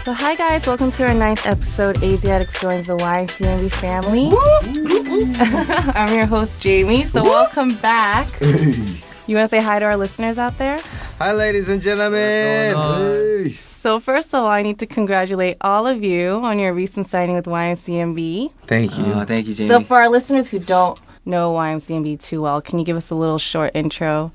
So hi guys, welcome to our 9th episode. Aziatix joins the YMCMB family. I'm your host Jamie, so welcome back. You want to say hi to our listeners out there? Hi ladies and gentlemen. Hey. So first of all, I need to congratulate all of you on your recent signing with YMCMB. Thank you. Thank you, Jamie. So for our listeners who don't know YMCMB too well, can you give us a little short intro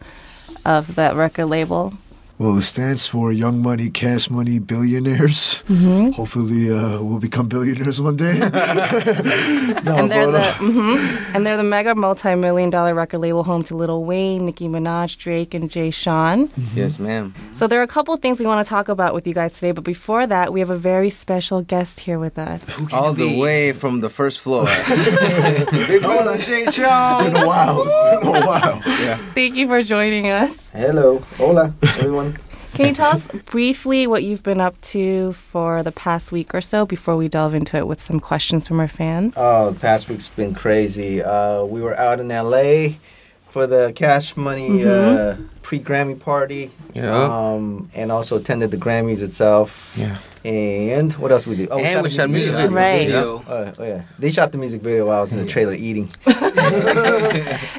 of that record label? Well, it stands for Young Money Cash Money Billionaires. Mm-hmm. Hopefully, we'll become billionaires one day. And they're the mega multi-million-dollar record label home to Lil Wayne, Nicki Minaj, Drake, and Jay Sean. Mm-hmm. Yes, ma'am. So there are a couple things we want to talk about with you guys today, but before that, we have a very special guest here with us. All the way from the first floor. Hola, Jay Sean. It's been a while. Yeah. Thank you for joining us. Hello. Hola, everyone. Can you tell us briefly what you've been up to for the past week or so before we delve into it with some questions from our fans? Oh, the past week's been crazy. We were out in LA for the Cash Money pre-Grammy party. Yeah. And also attended the Grammys itself. Yeah. And what else we do? Oh, And we shot a music video. Right. Oh, yeah. They shot the music video while I was in the trailer eating.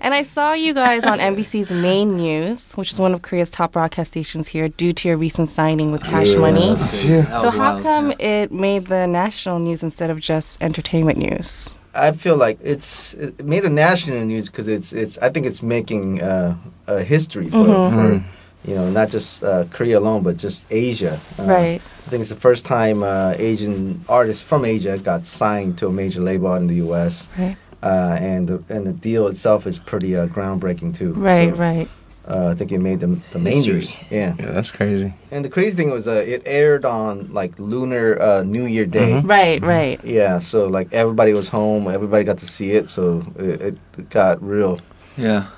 And I saw you guys on NBC's Main News, which is one of Korea's top broadcast stations here, due to your recent signing with Cash Money. So how come it made the national news instead of just entertainment news? I feel like it made the national news because I think it's making a history for not just Korea alone, but just Asia. Right. I think it's the first time Asian artists from Asia got signed to a major label out in the U.S. Right. And the deal itself is pretty groundbreaking too. Right, So, right. I think it made the main news. Yeah. Yeah, that's crazy. And the crazy thing was it aired on like Lunar New Year Day. Right, right. Yeah, so like everybody was home, everybody got to see it, so it got real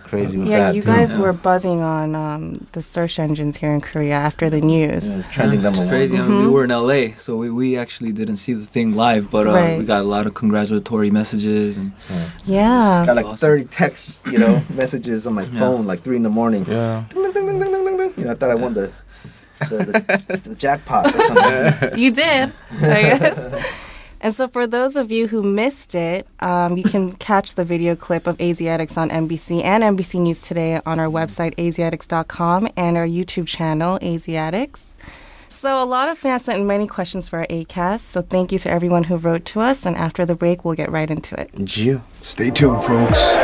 crazy with that. Yeah, you guys were buzzing on the search engines here in Korea after the news. Yeah, it's trending number It's one. crazy. I mean, we were in LA, so we actually didn't see the thing live, but we got a lot of congratulatory messages. And Yeah. Got like 30 text, messages on my phone, like 3 in the morning. Yeah. Ding, ding, ding, ding, ding, ding, ding. I thought I won the jackpot or something. You did, I guess. And so for those of you who missed it, you can catch the video clip of Aziatix on NBC and NBC News Today on our website, aziatix.com, and our YouTube channel, Aziatix. So a lot of fans sent in many questions for our ACAST, so thank you to everyone who wrote to us, and after the break, we'll get right into it. Yeah. Stay tuned, folks.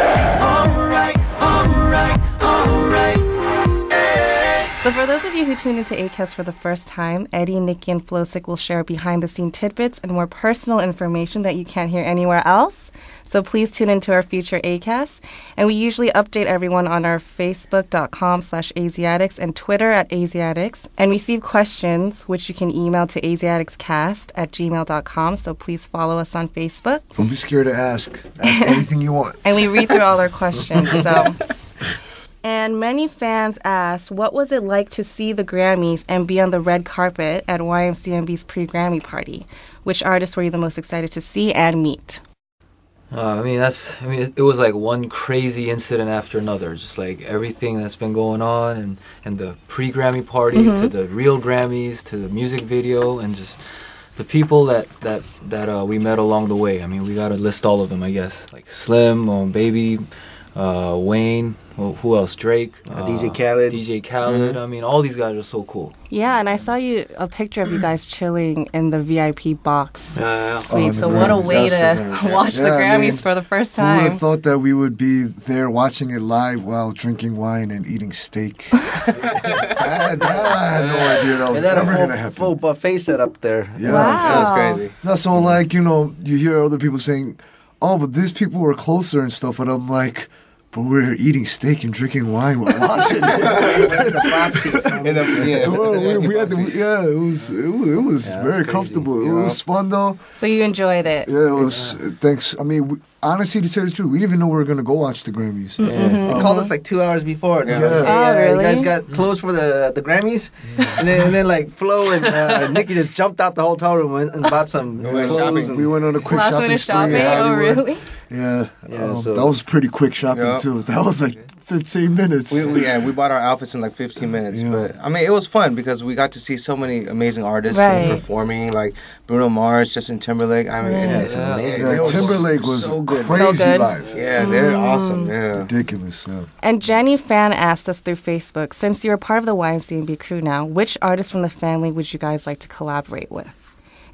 So for those of you who tuned into ACAST for the first time, Eddie, Nicky, and Flowsik will share behind-the-scene tidbits and more personal information that you can't hear anywhere else. So please tune into our future ACAST. And we usually update everyone on our Facebook.com/Aziatix and Twitter @Aziatix. And receive questions, which you can email to aziatixcast@gmail.com. So please follow us on Facebook. Don't be scared to ask. Ask anything you want. And we read through all our questions. And many fans asked, what was it like to see the Grammys and be on the red carpet at YMCMB's pre-Grammy party? Which artists were you the most excited to see and meet? it was like one crazy incident after another. Just like everything that's been going on, and the pre-Grammy party to the real Grammys to the music video, and just the people that we met along the way. I mean, we gotta list all of them, I guess. Like Slim, Baby, Wayne. Well, who else? Drake, DJ Khaled. I mean, all these guys are so cool. Yeah, and I saw a picture of you guys chilling in the VIP box Yeah. suite. So what a way to watch the Grammys for the first Who would time. have thought that we would be there watching it live while drinking wine and eating steak? I had no idea that was And that ever going to a happen. full buffet set up there. Yeah. Wow. That was crazy. No, so you hear other people saying, oh, but these people were closer and stuff, but I'm like, but we're eating steak and drinking wine while watching it. The box seats. It was very crazy, comfortable. It was fun though. So you enjoyed it. Yeah, it was. Thanks. I mean, honestly, to tell you the truth, we didn't even know we were gonna go watch the Grammys. Yeah. They called us like 2 hours before. Yeah. Really? You guys got closed for the Grammys, and then like Flo and Nicky just jumped out the hotel room and bought some clothes. We went on a quick Last shopping minute spree shopping? in Oh, Hollywood. really? Yeah, so that was pretty quick shopping too. That was like 15 minutes. We bought our outfits in like 15 minutes. Yeah. But I mean, it was fun because we got to see so many amazing artists Right. performing, like Bruno Mars, Justin Timberlake. I mean, Right. Yeah, Timberlake was so good. crazy So good. live. Yeah, they're awesome. Yeah. Ridiculous. Yeah. And Jenny Fan asked us through Facebook, since you're part of the YMCMB crew now, which artist from the family would you guys like to collaborate with?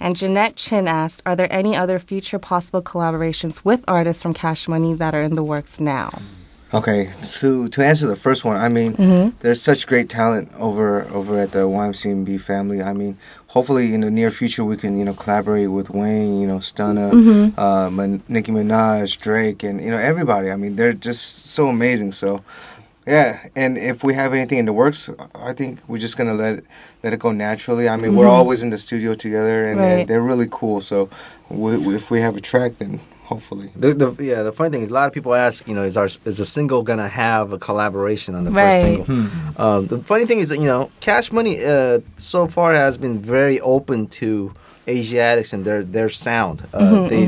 And Jeanette Chin asked, are there any other future possible collaborations with artists from Cash Money that are in the works now? Okay, to answer the first one, I mean, there's such great talent over at the YMCMB family. I mean, hopefully in the near future we can collaborate with Wayne, Stunna, Nicki Minaj, Drake, and everybody. I mean, they're just so amazing. So yeah, and if we have anything in the works, I think we're just gonna let it go naturally. I mean, we're always in the studio together, and Right. they're really cool. So if we have a track, then hopefully. The funny thing is, a lot of people ask, is the single gonna have a collaboration on the Right. first single? The funny thing is that Cash Money so far has been very open to Aziatix and their sound. They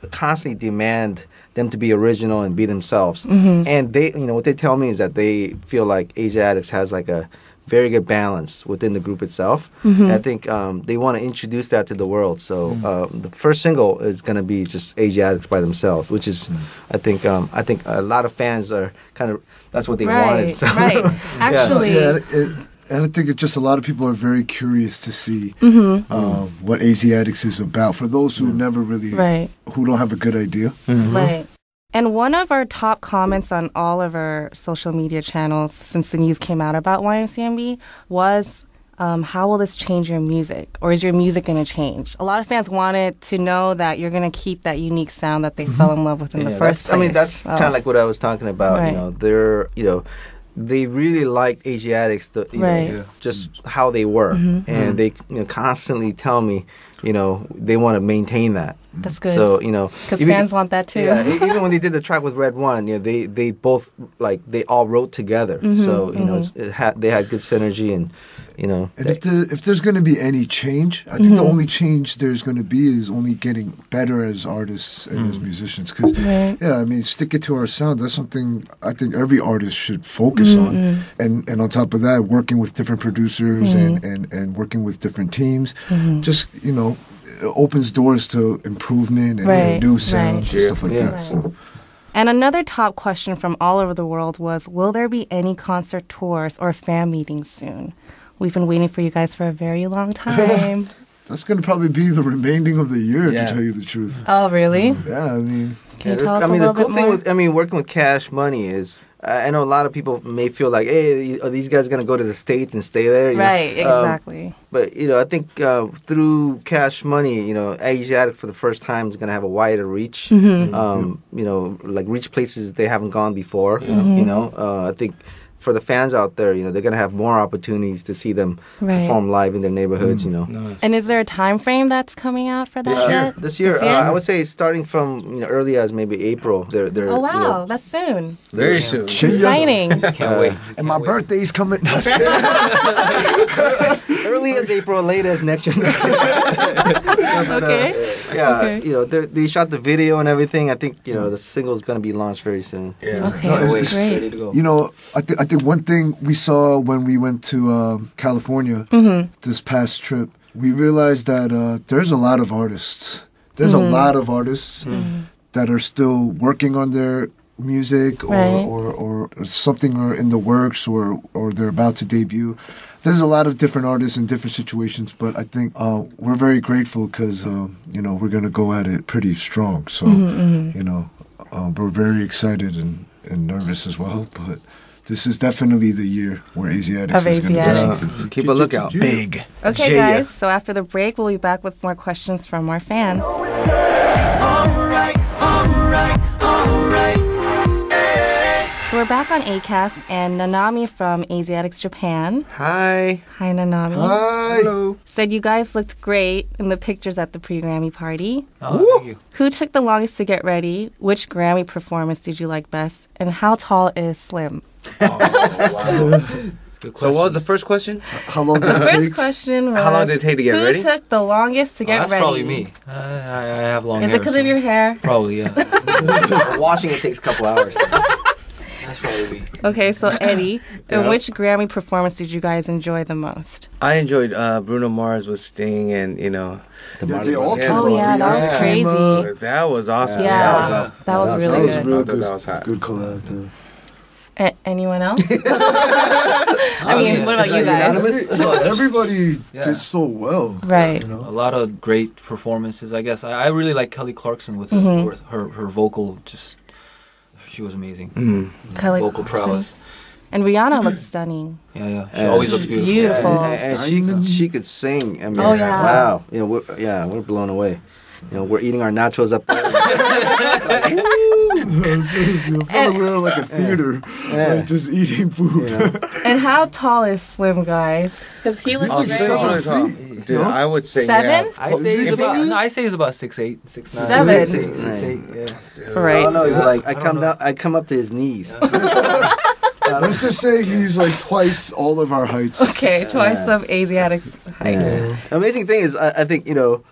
constantly demand them to be original and be themselves. And they, what they tell me is that they feel like Aziatix has like a very good balance within the group itself. And I think they want to introduce that to the world. So the first single is going to be just Aziatix by themselves, which is, I think a lot of fans are kind of, that's what they wanted. So. Right. Actually, And I think it's just a lot of people are very curious to see what Aziatix is about. For those who never really, who don't have a good idea. Right. And one of our top comments on all of our social media channels since the news came out about YMCMB was, how will this change your music? Or is your music going to change? A lot of fans wanted to know that you're going to keep that unique sound that they fell in love with in the first place. I mean, that's kind of like what I was talking about. Right. They really liked Aziatix, just how they were. And they constantly tell me, they want to maintain that. That's good. So, because fans want that too. Yeah, even when they did the track with Red One, they both, they all wrote together. So, they had good synergy and, And if there's going to be any change, I think the only change there's going to be is only getting better as artists and as musicians. Because, stick it to our sound. That's something I think every artist should focus on. And on top of that, working with different producers and working with different teams, just, it opens doors to improvement and new sounds and stuff like that. So. And another top question from all over the world was, will there be any concert tours or fan meetings soon? We've been waiting for you guys for a very long time. That's going to probably be the remaining of the year, to tell you the truth. Oh, really? Yeah, I mean... Can you tell us a little bit more? The cool thing with, working with Cash Money is, I know a lot of people may feel like, hey, are these guys going to go to the States and stay there? Right, exactly. But, I think through Cash Money, Aziatic for the first time is going to have a wider reach. Like reach places they haven't gone before. I think for the fans out there, they're going to have more opportunities to see them perform live in their neighborhoods, Nice. And is there a time frame that's coming out for that yet? This year? I would say starting from early as maybe April. They're oh wow, that's soon. Very soon. Exciting. Can't wait. And my birthday's coming. Early as April, late as next year. Okay. They shot the video and everything. I think the single is going to be launched very soon. Yeah. Okay, it's great. Ready to go. I think one thing we saw when we went to California this past trip, we realized that there's a lot of artists. There's a lot of artists that are still working on their music or something are in the works or they're about to debut. There's a lot of different artists in different situations, but I think we're very grateful because, we're going to go at it pretty strong. So, we're very excited and nervous as well, but this is definitely the year where Aziatix is going to do something. Keep a lookout. Big. Okay, guys. So after the break, we'll be back with more questions from our fans. So we're back on ACAST, and Nanami from Aziatix Japan. Hi. Hi, Nanami. Hi. Hello. Said you guys looked great in the pictures at the pre-Grammy party. Oh, thank you. Who took the longest to get ready? Which Grammy performance did you like best? And how tall is Slim? Oh, wow. Good So what was the first question? How long did it First take? question was, How long did it take to get who ready? took the longest to get That's ready? probably me. I have long Is hair. it because so of your hair? Probably, yeah. Washing it takes a couple hours. That's probably me. Okay, so Eddie, Yeah. which Grammy performance did you guys enjoy the most? I enjoyed Bruno Mars with Sting and the Yeah, Marley they all Brothers. came Oh, out. yeah, that was Rihanna crazy. came out. That was awesome. Yeah, that was awesome. that was That was really That was good. real I thought good. that was hot. Good collab. Yeah. Anyone else? I mean, what about you guys? unanimous? Everybody Yeah. did so well. Right. You know? A lot of great performances, I guess. I really like Kelly Clarkson with her vocal. Just she was amazing. Kelly Vocal Clarkson. prowess. And Rihanna looks stunning. Yeah. She always looks beautiful. Beautiful. And she could sing. I mean, Oh, yeah. wow. We're blown away. We're eating our nachos up there. I felt we're like a theater, like just eating food. And how tall is Slim, guys? Because he looks Oh, great. he's really tall. Dude, I would say 7? yeah. I say he's If he- about. No, I say he's about 6'8", 6'9". 7. 6'8", yeah. Right. Oh no, he's like I come up to his knees. Let's just say he's like twice all of our heights. Okay, twice of Aziatic's height. Yeah. Amazing thing is, I think out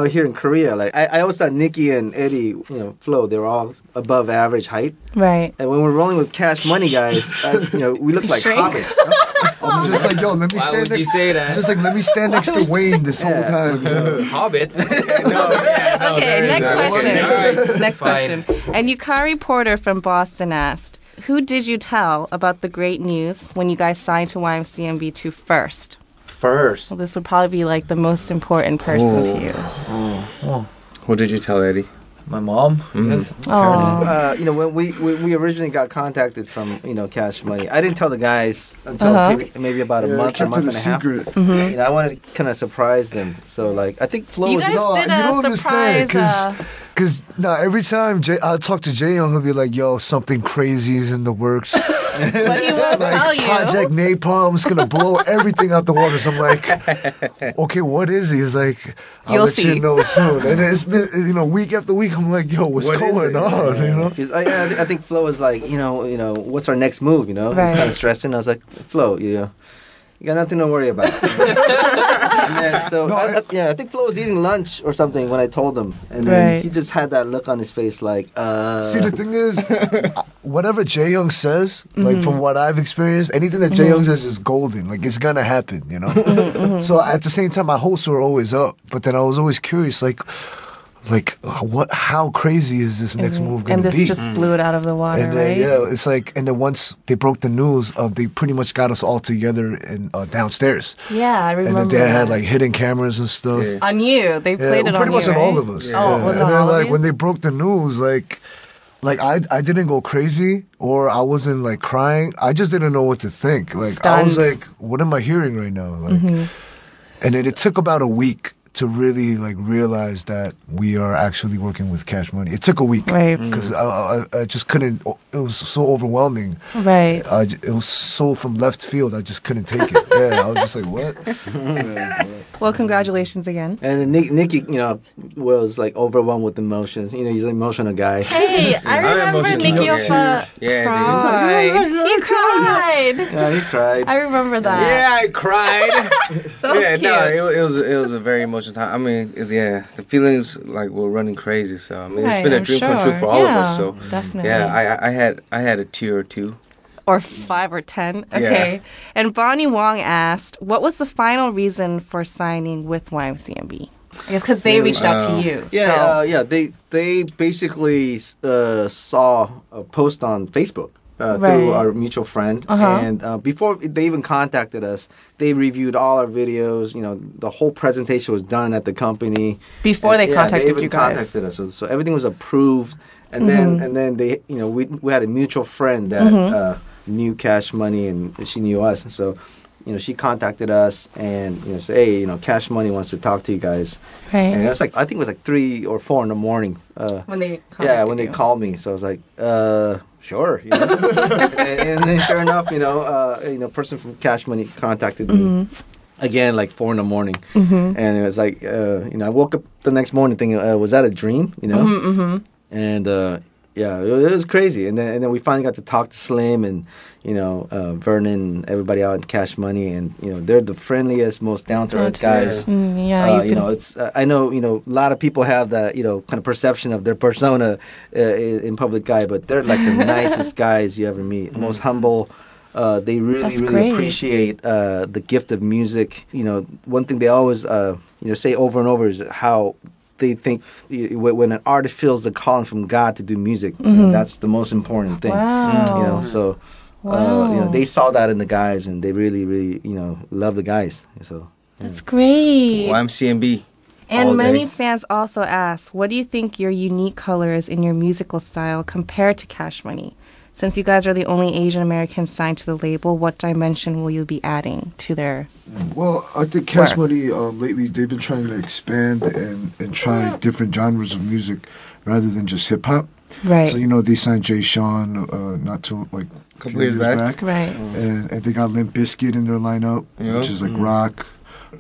here in Korea, like I always thought Nicky and Eddie, Flo, they were all above average height. Right. And when we're rolling with Cash Money guys, we look like Shrink. hobbits. I'm just like, yo, let me Why stand would you next. say that? Just like, let me stand next to Wayne this whole Yeah. time. Hobbits. Okay, next question. Alright. Next Fine. question. And Yukari Porter from Boston asked, who did you tell about the great news when you guys signed to YMCMB 2 first? First. Well, this would probably be like the most important person to you. What did you tell Eddie? My mom. Yes. Oh. When we originally got contacted from Cash Money, I didn't tell the guys until maybe about a Yeah, month or kept it month a and a half. secret. Mm-hmm. I wanted to kind of surprise them. So like I think Flo You was guys No, did you don't a understand, surprise. Cause every time I talk to Jay Young, he'll be like, "Yo, something crazy is in the works." But he won't tell you. Project Napalm's gonna blow everything out the water. So I'm like, okay, what is he? He's like, I'll You'll let see. you know soon. And it's been, week after week. I'm like, yo, what's What is going it? on? You know? 'cause I think Flo was like, what's our next move? He's Right. kind of stressing. I was like, Flo, you got nothing to worry about. And then, so No, I think Flo was eating lunch or something when I told him, and then Right. he just had that look on his face, like, See, the thing is, whatever Jay Young says, like from what I've experienced, anything that Jay Young says is golden. Like it's gonna happen, you know. So at the same time, my hopes were always up, but then I was always curious, like how crazy is this next move gonna And this be? just blew it out of the water, And then, right? it's like, and then once they broke the news, they pretty much got us all together in downstairs, Yeah, I and remember. then they had that. like hidden cameras and stuff. Yeah. On you. They played it on pretty you, much on right? all of us. Oh, was it and on then all of like you? when they broke the news, like I didn't go crazy or I wasn't like crying. I just didn't know what to think. Like I was Stunned. like, what am I hearing right now? Like, and then it took about a week to really like realize that we are actually working with Cash Money. It took a week, Right. Because I just couldn't. It was so overwhelming. Right. It was so from left field. I just couldn't take it. Yeah, I was just like, what? Well, congratulations again. and then Nicky, was like overwhelmed with emotions. He's an emotional guy. Hey, I remember emotional. Nicky Yeah. Opa Yeah, cried. He cried. Yeah, he cried. I remember that. Yeah, I cried. That was yeah, cute. no, it was a very emotional time. I mean, yeah, the feelings like were running crazy. So I mean, it's Right, been a I'm dream come true sure. for all of Yeah, us. So definitely. yeah, I had a tear or two. Or 5 or 10. Okay. And Bonnie Wong asked, what was the final reason for signing with YMCMB? I guess because they reached out to you. Yeah, So. They basically saw a post on Facebook Right. through our mutual friend, Uh-huh. and before they even contacted us, they reviewed all our videos. The whole presentation was done at the company Before they And, contacted they even you guys. contacted us, so everything was approved. And then they, we had a mutual friend that knew Cash Money, and she knew us, so. She contacted us and said, "Hey, Cash Money wants to talk to you guys." Right. And it was like I think it was like 3 or 4 in the morning. When they contacted Yeah, when they you. called me, so I was like, sure. and then sure enough, person from Cash Money contacted me again, like 4 in the morning, and it was like, I woke up the next morning thinking, was that a dream? And Yeah, it was crazy. And then we finally got to talk to Slim and, Vernon, everybody out in Cash Money. And, they're the friendliest, most down-to-earth guys. It's I know, a lot of people have that, kind of perception of their persona in public eye, but they're like the nicest guys you ever meet. Most humble. They really appreciate the gift of music. One thing they always, say over and over is how they think when an artist feels the calling from God to do music, that's the most important thing. Wow. They saw that in the guys, and they really, really, love the guys. So that's great. YMCMB. And many fans also ask, what do you think your unique color is in your musical style compared to Cash Money? Since you guys are the only Asian Americans signed to the label, what dimension will you be adding to their Well, I think Cash Money, lately, they've been trying to expand and try different genres of music rather than just hip-hop. Right. So, they signed Jay Sean not too, a few years back. Right. And they got Limp Bizkit in their lineup, which is rock.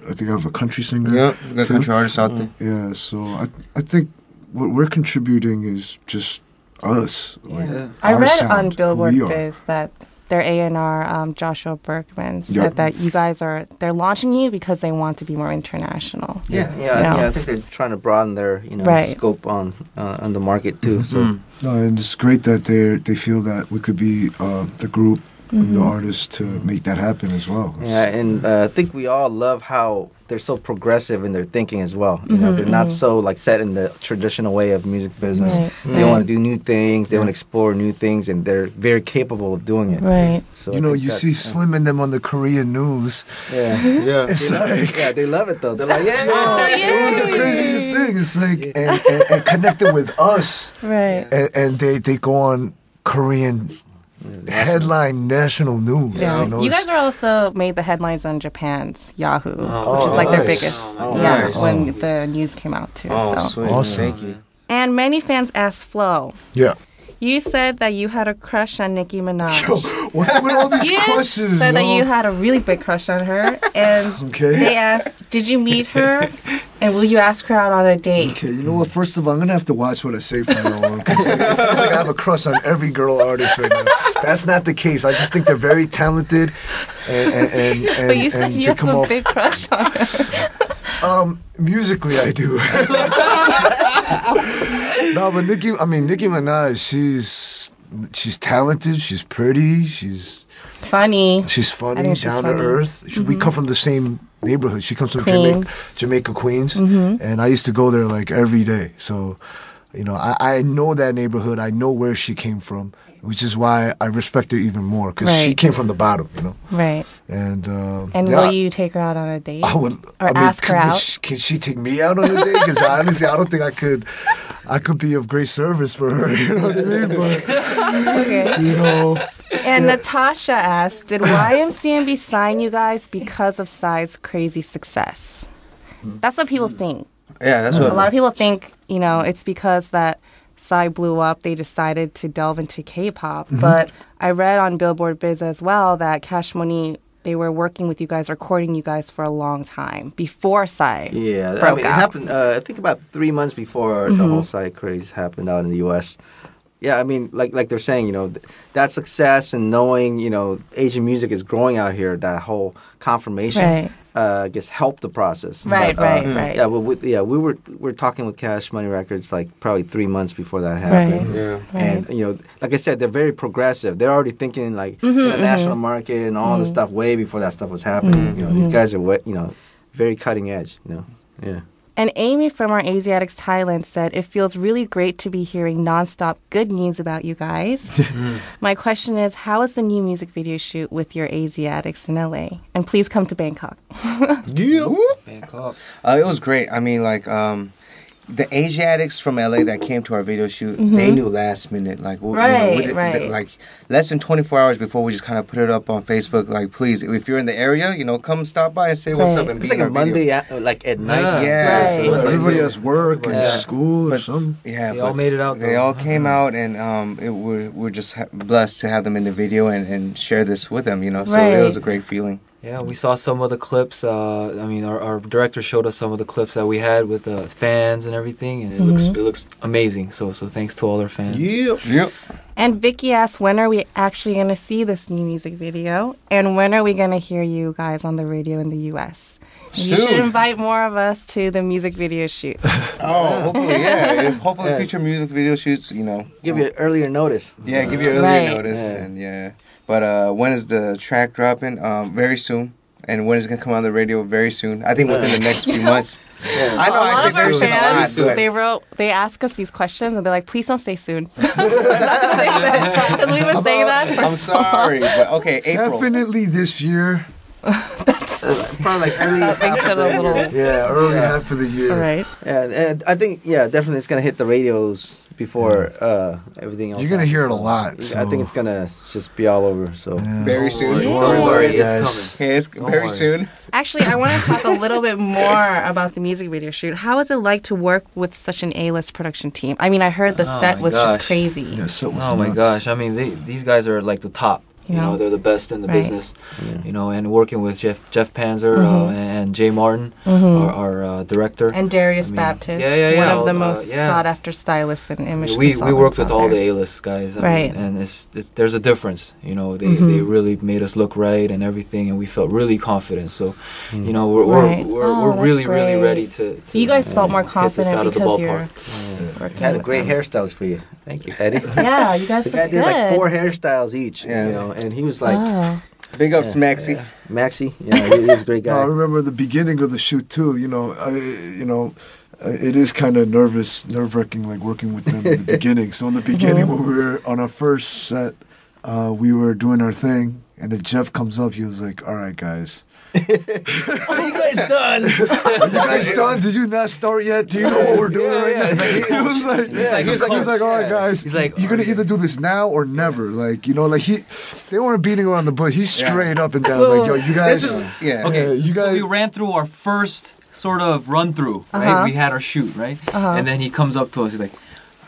I think I have a country singer. Yeah, got country artists out there. Yeah, so I think what we're contributing is just us. I read on Billboard Biz that their A&R, Joshua Berkman, said that you guys they're launching you because they want to be more international. I think they're trying to broaden their scope on the market too. So no, and it's great that they feel that we could be the group and the artists to make that happen as well. Yeah, and I think we all love how they're so progressive in their thinking as well. They're not so set in the traditional way of music business. They want to do new things. They want to explore new things, and they're very capable of doing it. Right. So you see Slim and them on the Korean news. Yeah. It's they love it though. They're like, it was the craziest thing. It's like and connected with us. Right. And they go on Korean headline national news. Yeah. You guys are also made the headlines on Japan's Yahoo, which is their biggest. When the news came out too. Sweet. Awesome. Thank you. And many fans ask Flo. Yeah. You said that you had a crush on Nicki Minaj. Yo, what's up with all these crushes? You said that you had a really big crush on her, and they asked, "Did you meet her? And will you ask her out on a date?" Okay, you know what? First of all, I'm gonna have to watch what I say from now on, because it seems like I have a crush on every girl artist right now. That's not the case. I just think they're very talented, and but you said you have a big crush on her. Musically, I do. No, but Nicki Minaj, she's talented, she's pretty, she's funny, down to earth. We come from the same neighborhood. She comes from Jamaica, Queens, and I used to go there every day. So, I know that neighborhood. I know where she came from, which is why I respect her even more, because she came from the bottom, Right. And will you take her out on a date? I would. Ask her out? Can she take me out on a date? Because honestly, I don't think I could. I could be of great service for her. You know what I mean? But And Natasha asked, "Did YMCMB sign you guys because of Psy's crazy success?" That's what people think. Yeah, that's what a lot of people think. It's because that Psy blew up, they decided to delve into K-pop. But I read on Billboard Biz as well that Cash Money, they were working with you guys, recording you guys for a long time before Psy broke it out. happened, I think about 3 months before the whole Psy craze happened out in the U.S. Yeah, I mean, like they're saying, that success and knowing, Asian music is growing out here, that whole confirmation, I guess, helped the process. Right. Yeah, we were talking with Cash Money Records probably 3 months before that happened. Right. And like I said, they're very progressive. They're already thinking the national market and all the stuff way before that stuff was happening. These guys are very cutting edge. Yeah. And Amy from our Aziatix Thailand said, "It feels really great to be hearing nonstop good news about you guys." My question is, how was the new music video shoot with your Aziatix in LA? And please come to Bangkok. Bangkok. It was great. I mean, the Aziatix from LA that came to our video shoot, they knew last minute. Less than 24 hours before, we just kind of put it up on Facebook. Please, if you're in the area, come stop by and say what's up. And it's a Monday at night. Yeah. Right. everybody has work and school or something. Yeah, they all made it out. They all came out, and we're just blessed to have them in the video and share this with them. So it was a great feeling. Yeah, we saw some of the clips. I mean, our director showed us some of the clips that we had with the fans and everything, and it looks amazing. So thanks to all our fans. Yep. And Vicky asked, when are we actually going to see this new music video? And when are we going to hear you guys on the radio in the U.S.? You should invite more of us to the music video shoot. Oh, hopefully, yeah. Hopefully, future music video shoots, you know. Give you earlier notice. Yeah, give you earlier notice. And yeah. But when is the track dropping? Very soon. And when is it going to come on the radio? Very soon. I think within the next few months. Yeah. I know a lot I of say our very fans, soon a lot, they ask us these questions and they're like, please don't say soon. Because we've been saying that for I'm sorry, but okay, April. Definitely this year. Probably like early half makes it a little... early half of the year. Right. And I think, definitely it's going to hit the radios before everything else. You're going to hear it a lot. I think it's going to just be all over. So Very soon. Don't worry, it's guys. coming. Yeah, it's very soon. Actually, I want to talk a little bit more about the music video shoot. How was it like to work with such an A-list production team? I mean, I heard the set was just crazy. Yeah, so was Oh my nuts. gosh! I mean, these guys are like the top. You know, they're the best in the business. You know, and working with Jeff Panzer and Jay Martin, our director, and Darius Baptist, one of the most sought-after stylists and image consultants. We worked with out all there. the A-list guys, Right? And it's there's a difference. You know, they really made us look right and everything, and we felt really confident. So, you know, we're really ready to. So you guys felt more confident out of the because you're ballpark. working. had a with great them. hairstyles for you. Thank you, Eddie. Yeah, you guys The look guy good. did like 4 hairstyles each. Yeah. You know, and he was like, Big ups, Maxie. Maxie. Yeah, he's a great guy. I remember the beginning of the shoot too. It is kind of nerve-wracking, like working with them in the beginning. So in the beginning, when we were on our first set, we were doing our thing, and then Jeff comes up. He was like, "All right, guys." Are you guys done? Are you guys done? Did you not start yet? Do you know what we're doing right now? He was like, all right, guys. He's like, you're gonna either do this now or never. Like, you know, like they weren't beating around the bush. He's straight up and down. Like, yo, you guys. Okay, you guys. So we ran through our first sort of run through, right? We had our shoot, right? And then he comes up to us. He's like,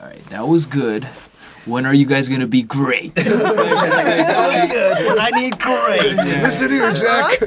"All right, that was good. When are you guys gonna be great?" That was good, but I need great. Listen here, Jack.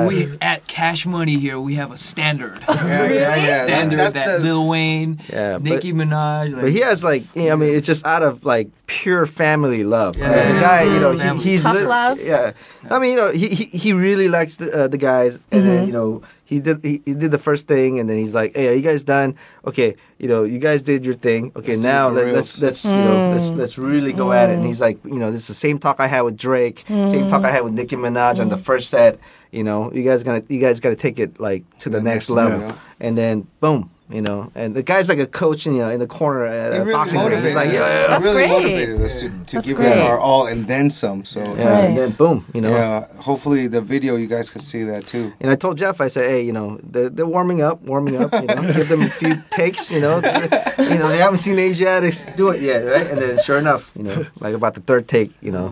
We at Cash Money here, we have a standard. Yeah. Standard That's that the- Lil Wayne, Nicki Minaj. Like, But he has like, I mean, it's just out of like pure family love. Yeah. The guy, you know, Family. he's Tough love. Yeah, I mean, you know, he really likes the guys, and then you know. He did the first thing, and then he's like, "Hey, are you guys done? Okay, you know, you guys did your thing. Okay, Let's do now it for let's you know let's really go at it." And he's like, "You know, this is the same talk I had with Drake, same talk I had with Nicki Minaj on the first set. You know, you guys got to take it like to the next level." level. And then boom, you know, and the guy's like a coach, you know, in the corner at It a really boxing ring. He's like, motivated us. "Yeah." That's It really great. motivated us to That's give great. it our all and then some. So Yeah, and then boom, you know. yeah, hopefully the video you guys can see that too. And I told Jeff, I said, "Hey, you know, they're warming up, you know, give them a few takes, you know, they haven't seen Aziatix do it yet, right?" And then sure enough, you know, like about the third take, you know,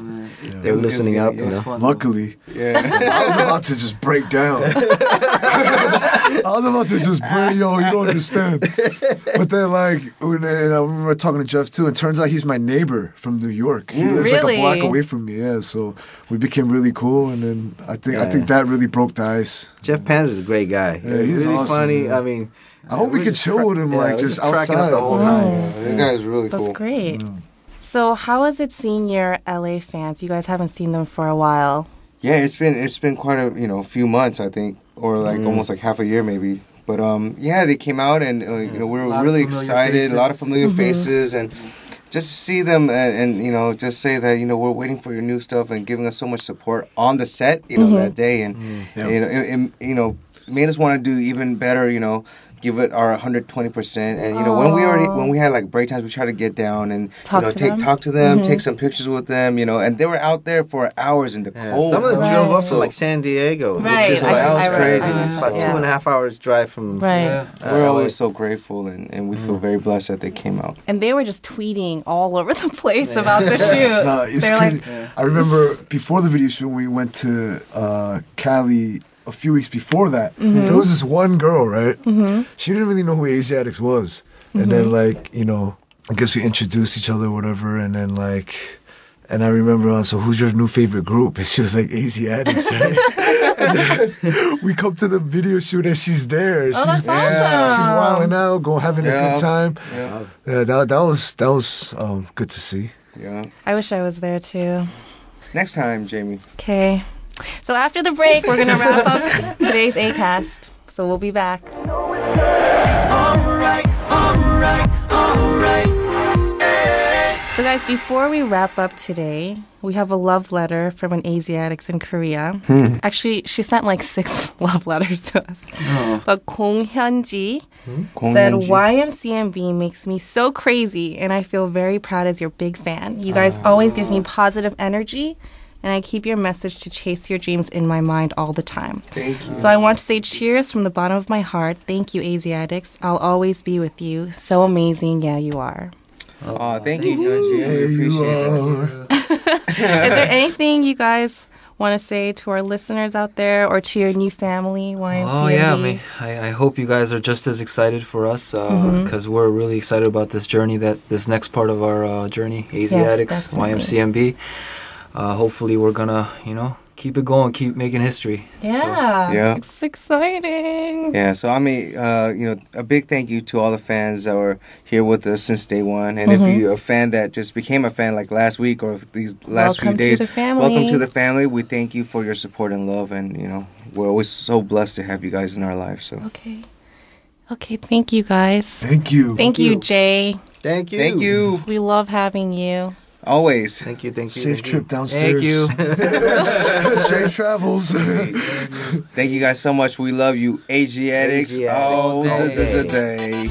they were loosening up, you know. Luckily, Yeah. I was about to just break down. I was about to just break, yo, you don't understand. But then, like, and I remember talking to Jeff too. It turns out he's my neighbor from New York. He lives like a block Really? away from me. Yeah, so we became really cool, and then I think that really broke the ice. Jeff Panzer's a great guy. Yeah, he's really awesome, funny. man. I mean, I hope we could chill with him, like, we're just cracking outside up the whole time. That guy's really That's cool. great. So how is it seeing your LA fans? You guys haven't seen them for a while. Yeah, it's been quite a few months, I think, or like almost like half a year maybe. But yeah, they came out and we were lot of really familiar excited. A lot of faces. familiar faces, and just to see them and just say that we're waiting for your new stuff and giving us so much support on the set, that day, and it made us want to do even better. Give it our 120%. And when we had like break times, we try to get down and Talk to them. take some pictures with them, and they were out there for hours in the cold. Some of them Right. drove up from like San Diego, Right. which is I- like, that was I crazy. about 2.5 hours drive from. Right. We're always so grateful, and we feel very blessed that they came out. And they were just tweeting all over the place about the shoot. No, it's They're crazy. like, I remember before the video shoot, we went to Cali a few weeks before that. There was this one girl, right? She didn't really know who Aziatix was. And then, like, I guess we introduced each other or whatever. And then, like, And I remember, so who's your new favorite group? And she was like, Aziatix, right? And then we come to the video shoot and she's there. Oh, she's that's awesome. She's wilding out, having a good time. Yeah. That was good to see. Yeah. I wish I was there too. Next time, Jamie. Okay. So after the break, we're going to wrap up today's A-Cast. So we'll be back. So guys, before we wrap up today, we have a love letter from an Aziatix in Korea. Actually, she sent like 6 love letters to us. But Kong Hyunji said, YMCMB makes me so crazy and I feel very proud as your big fan. You guys always give me positive energy and I keep your message to chase your dreams in my mind all the time. Thank you. So I want to say cheers from the bottom of my heart. Thank you, Aziatix. I'll always be with you. So amazing. Yeah, you are. Oh, thank you, Hyunji. We appreciate it. Is there anything you guys want to say to our listeners out there or to your new family, YMCMB? Oh yeah, I hope you guys are just as excited for us because we're really excited about this journey, this next part of our journey, Aziatix, YMCMB. Hopefully we're gonna, keep it going, keep making history. Yeah. Yeah. It's exciting. Yeah, so I mean, a big thank you to all the fans that were here with us since day one. And if you're a fan that just became a fan like last week or these last few days, welcome to the family. We thank you for your support and love. And, we're always so blessed to have you guys in our lives. So. Okay, thank you guys. Thank you. Thank you, Jay. Thank you. Thank you. We love having you. Always. Thank you. Safe trip downstairs. Thank you. Safe travels. Thank you guys so much. We love you, Aziatix. Aziatix. Oh, All day. day.